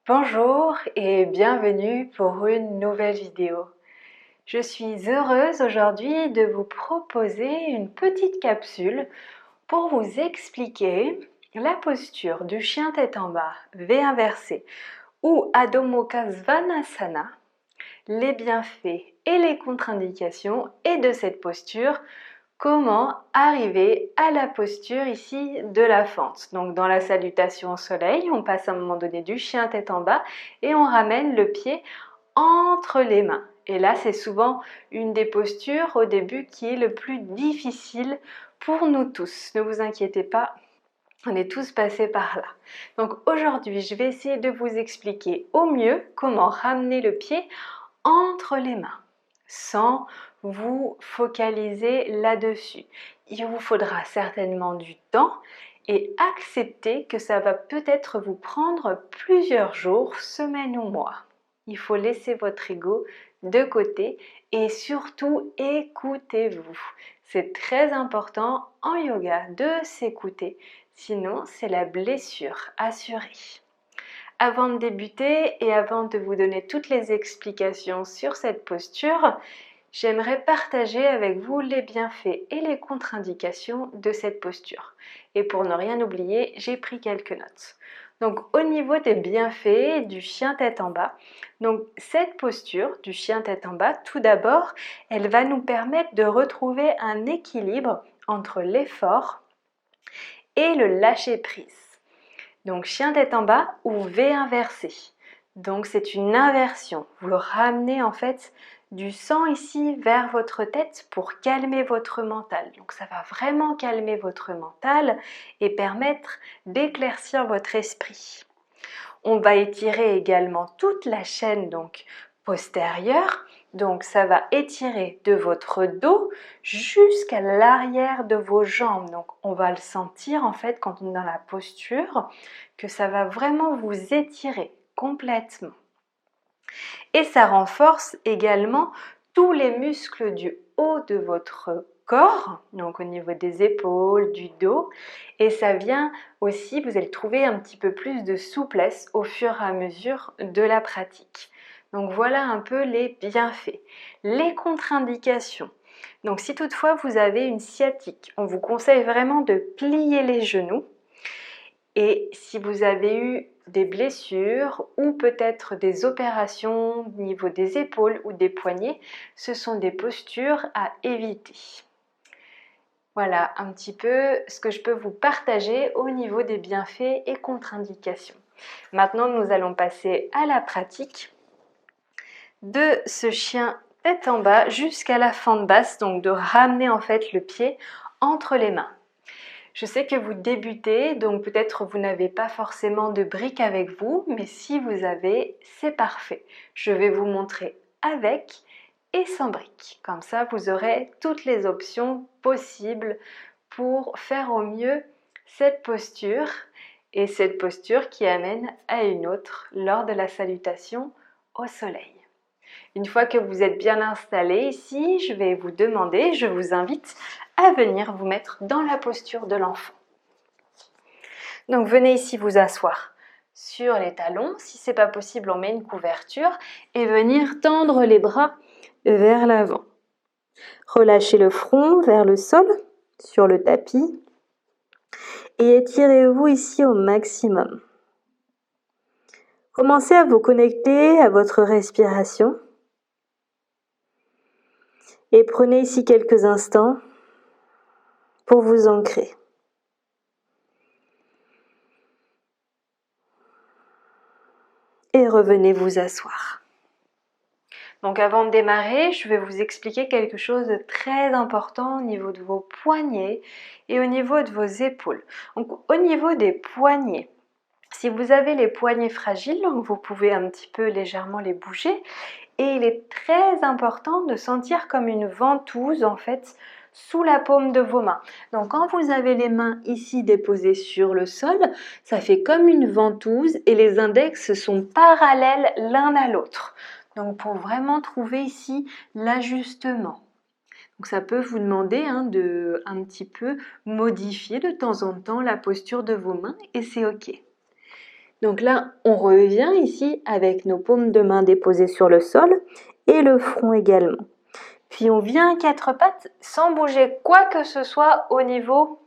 Bonjour et bienvenue pour une nouvelle vidéo. Je suis heureuse aujourd'hui de vous proposer une petite capsule pour vous expliquer la posture du chien tête en bas, V inversé ou Adho Mukha Svanasana, les bienfaits et les contre-indications et de cette posture. Comment arriver à la posture ici de la fente. Donc dans la salutation au soleil, on passe à un moment donné du chien tête en bas et on ramène le pied entre les mains. Et là, c'est souvent une des postures au début qui est le plus difficile pour nous tous. Ne vous inquiétez pas, on est tous passés par là. Donc aujourd'hui, je vais essayer de vous expliquer au mieux comment ramener le pied entre les mains sans vous focaliser là-dessus. Il vous faudra certainement du temps et accepter que ça va peut-être vous prendre plusieurs jours, semaines ou mois. Il faut laisser votre ego de côté et surtout écoutez-vous. C'est très important en yoga de s'écouter, sinon c'est la blessure assurée. Avant de débuter et avant de vous donner toutes les explications sur cette posture, j'aimerais partager avec vous les bienfaits et les contre-indications de cette posture. Et pour ne rien oublier, j'ai pris quelques notes. Donc au niveau des bienfaits du chien tête en bas, donc cette posture du chien tête en bas, tout d'abord, elle va nous permettre de retrouver un équilibre entre l'effort et le lâcher prise. Donc chien tête en bas ou V inversé. Donc c'est une inversion. Vous ramenez en fait du sang ici vers votre tête pour calmer votre mental. Donc ça va vraiment calmer votre mental et permettre d'éclaircir votre esprit. On va étirer également toute la chaîne donc postérieure. Donc ça va étirer de votre dos jusqu'à l'arrière de vos jambes. Donc on va le sentir en fait quand on est dans la posture que ça va vraiment vous étirer complètement. Et ça renforce également tous les muscles du haut de votre corps, donc au niveau des épaules, du dos, et ça vient aussi, vous allez trouver un petit peu plus de souplesse au fur et à mesure de la pratique. Donc voilà un peu les bienfaits. Les contre-indications. Donc si toutefois vous avez une sciatique, on vous conseille vraiment de plier les genoux. Et si vous avez eu des blessures ou peut-être des opérations au niveau des épaules ou des poignets, ce sont des postures à éviter. Voilà un petit peu ce que je peux vous partager au niveau des bienfaits et contre-indications. Maintenant, nous allons passer à la pratique de ce chien tête en bas jusqu'à la fente basse, donc de ramener en fait le pied entre les mains. Je sais que vous débutez, donc peut-être vous n'avez pas forcément de briques avec vous, mais si vous avez, c'est parfait. Je vais vous montrer avec et sans briques. Comme ça, vous aurez toutes les options possibles pour faire au mieux cette posture et cette posture qui amène à une autre lors de la salutation au soleil. Une fois que vous êtes bien installé ici, je vais vous demander, je vous invite à venir vous mettre dans la posture de l'enfant. Donc venez ici vous asseoir sur les talons. Si ce n'est pas possible, on met une couverture et venir tendre les bras vers l'avant. Relâchez le front vers le sol, sur le tapis et étirez-vous ici au maximum. Commencez à vous connecter à votre respiration. Et prenez ici quelques instants pour vous ancrer. Et revenez vous asseoir. Donc avant de démarrer, je vais vous expliquer quelque chose de très important au niveau de vos poignets et au niveau de vos épaules. Donc au niveau des poignets, si vous avez les poignets fragiles, donc vous pouvez un petit peu légèrement les bouger. Et il est très important de sentir comme une ventouse en fait sous la paume de vos mains. Donc quand vous avez les mains ici déposées sur le sol, ça fait comme une ventouse et les index sont parallèles l'un à l'autre. Donc pour vraiment trouver ici l'ajustement. Donc ça peut vous demander de un petit peu modifier de temps en temps la posture de vos mains et c'est ok. Donc là, on revient ici avec nos paumes de main déposées sur le sol et le front également. Puis on vient à quatre pattes sans bouger quoi que ce soit au niveau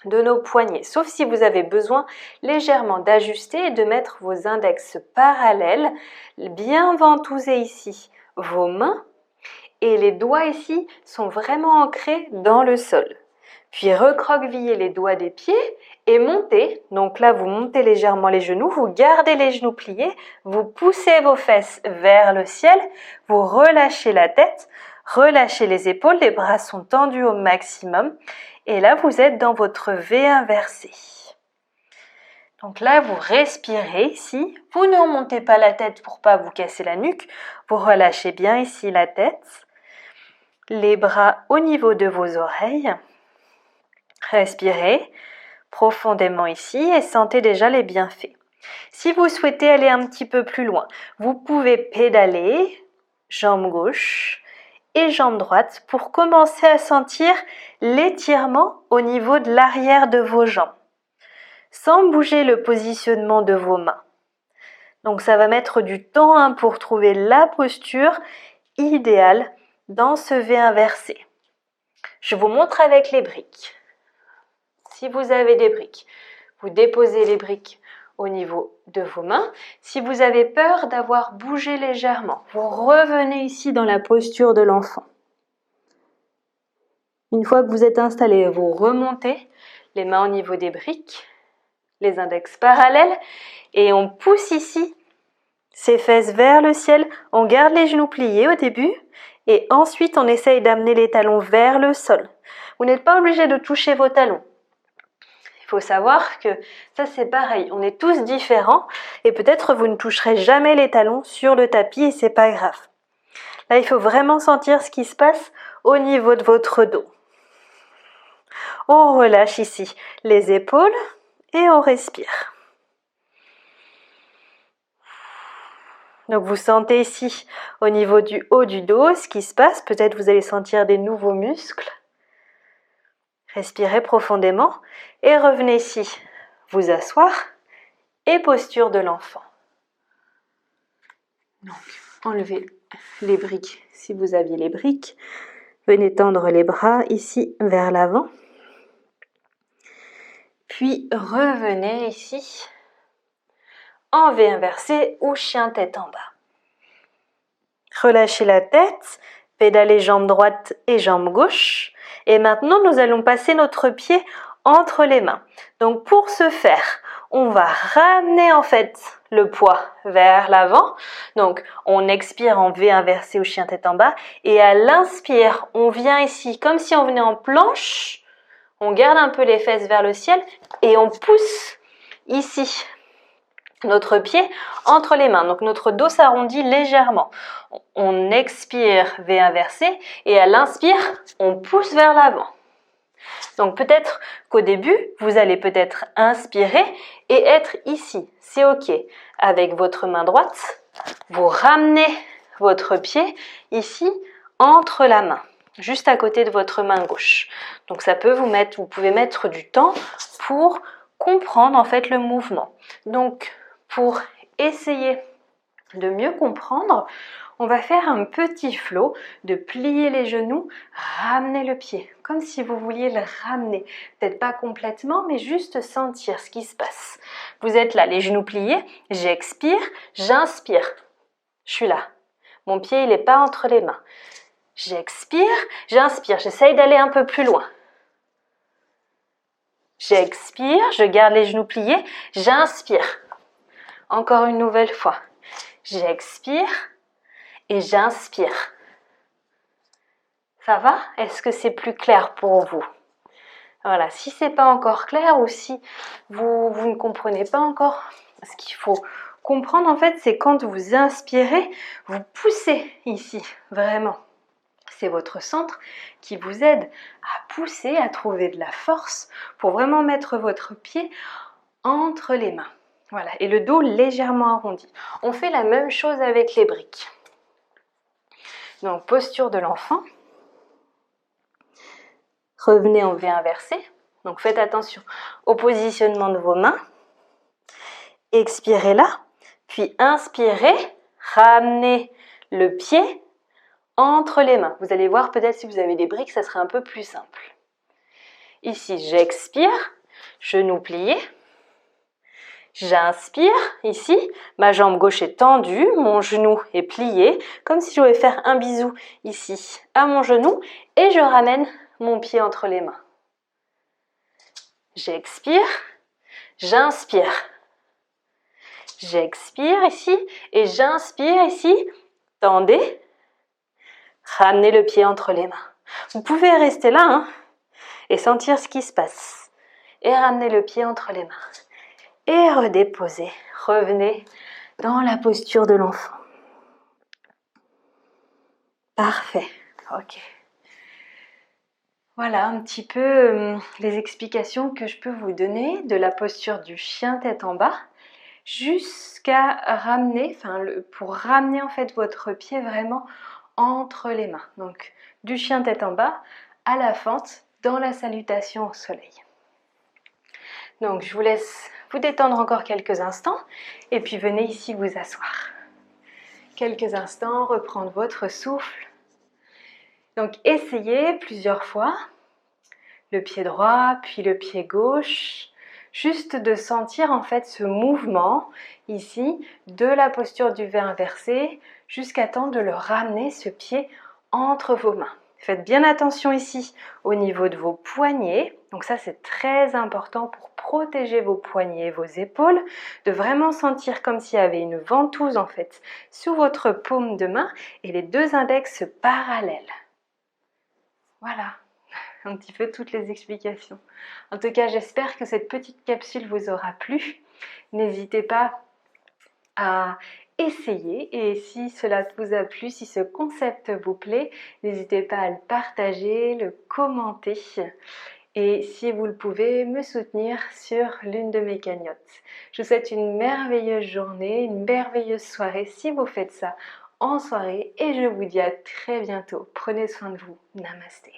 de nos poignets, sauf si vous avez besoin légèrement d'ajuster et de mettre vos index parallèles, bien ventouser ici vos mains et les doigts ici sont vraiment ancrés dans le sol. Puis recroqueviller les doigts des pieds et montez. Donc là, vous montez légèrement les genoux, vous gardez les genoux pliés, vous poussez vos fesses vers le ciel, vous relâchez la tête, relâchez les épaules, les bras sont tendus au maximum. Et là, vous êtes dans votre V inversé. Donc là, vous respirez ici. Vous ne remontez pas la tête pour ne pas vous casser la nuque. Vous relâchez bien ici la tête. Les bras au niveau de vos oreilles. Respirez profondément ici et sentez déjà les bienfaits. Si vous souhaitez aller un petit peu plus loin, vous pouvez pédaler, jambe gauche et jambe droite pour commencer à sentir l'étirement au niveau de l'arrière de vos jambes, sans bouger le positionnement de vos mains. Donc ça va mettre du temps pour trouver la posture idéale dans ce V inversé. Je vous montre avec les briques. Si vous avez des briques, vous déposez les briques au niveau de vos mains. Si vous avez peur d'avoir bougé légèrement, vous revenez ici dans la posture de l'enfant. Une fois que vous êtes installé, vous remontez les mains au niveau des briques, les index parallèles, et on pousse ici ses fesses vers le ciel. On garde les genoux pliés au début, et ensuite on essaye d'amener les talons vers le sol. Vous n'êtes pas obligé de toucher vos talons. Il faut savoir que ça c'est pareil, on est tous différents et peut-être vous ne toucherez jamais les talons sur le tapis et c'est pas grave. Là, il faut vraiment sentir ce qui se passe au niveau de votre dos. On relâche ici les épaules et on respire. Donc vous sentez ici au niveau du haut du dos ce qui se passe, peut-être vous allez sentir des nouveaux muscles. Respirez profondément et revenez ici, vous asseoir et posture de l'enfant. Donc, enlevez les briques si vous aviez les briques. Venez tendre les bras ici vers l'avant. Puis revenez ici en V inversé ou chien tête en bas. Relâchez la tête, pédalez jambe droite et jambe gauche. Et maintenant, nous allons passer notre pied entre les mains. Donc pour ce faire, on va ramener en fait le poids vers l'avant. Donc on expire en V inversé ou chien tête en bas. Et à l'inspire, on vient ici comme si on venait en planche. On garde un peu les fesses vers le ciel et on pousse ici notre pied entre les mains. Donc notre dos s'arrondit légèrement. On expire V inversé et à l'inspire, on pousse vers l'avant. Donc peut-être qu'au début, vous allez peut-être inspirer et être ici. C'est OK. Avec votre main droite, vous ramenez votre pied ici entre la main, juste à côté de votre main gauche. Donc ça peut vous pouvez mettre du temps pour comprendre en fait le mouvement. Donc pour essayer de mieux comprendre, on va faire un petit flow de plier les genoux, ramener le pied, comme si vous vouliez le ramener. Peut-être pas complètement, mais juste sentir ce qui se passe. Vous êtes là, les genoux pliés, j'expire, j'inspire. Je suis là. Mon pied, il n'est pas entre les mains. J'expire, j'inspire, j'essaye d'aller un peu plus loin. J'expire, je garde les genoux pliés, j'inspire. Encore une nouvelle fois. J'expire et j'inspire. Ça va? Est-ce que c'est plus clair pour vous? Voilà, si c'est pas encore clair ou si vous ne comprenez pas encore, ce qu'il faut comprendre en fait, c'est quand vous inspirez, vous poussez ici, vraiment. C'est votre centre qui vous aide à pousser, à trouver de la force pour vraiment mettre votre pied entre les mains. Voilà, et le dos légèrement arrondi. On fait la même chose avec les briques. Donc, posture de l'enfant. Revenez en V inversé. Donc, faites attention au positionnement de vos mains. expirez là, puis inspirez, ramenez le pied entre les mains. Vous allez voir peut-être si vous avez des briques, ça sera un peu plus simple. Ici, j'expire, genou plié. J'inspire, ici, ma jambe gauche est tendue, mon genou est plié, comme si je voulais faire un bisou ici à mon genou, et je ramène mon pied entre les mains. J'expire, j'inspire. J'expire ici, et j'inspire ici, tendez, ramenez le pied entre les mains. Vous pouvez rester là, et sentir ce qui se passe. Et ramenez le pied entre les mains. Et redéposez. Revenez dans la posture de l'enfant. Parfait. Ok. Voilà un petit peu les explications que je peux vous donner de la posture du chien tête en bas jusqu'à ramener, pour ramener en fait votre pied vraiment entre les mains. Donc du chien tête en bas à la fente dans la salutation au soleil. Donc je vous laisse vous détendre encore quelques instants et puis venez ici vous asseoir. Quelques instants, reprendre votre souffle. Donc essayez plusieurs fois, le pied droit puis le pied gauche, juste de sentir en fait ce mouvement ici de la posture du V inversé jusqu'à temps de le ramener ce pied entre vos mains. Faites bien attention ici au niveau de vos poignets, donc ça c'est très important pour protéger vos poignets et vos épaules, de vraiment sentir comme s'il y avait une ventouse en fait sous votre paume de main et les deux index parallèles. Voilà, un petit peu toutes les explications. En tout cas, j'espère que cette petite capsule vous aura plu. N'hésitez pas à essayer et si cela vous a plu, si ce concept vous plaît, n'hésitez pas à le partager, le commenter et si vous le pouvez, me soutenir sur l'une de mes cagnottes. Je vous souhaite une merveilleuse journée, une merveilleuse soirée si vous faites ça en soirée et je vous dis à très bientôt. Prenez soin de vous. Namasté.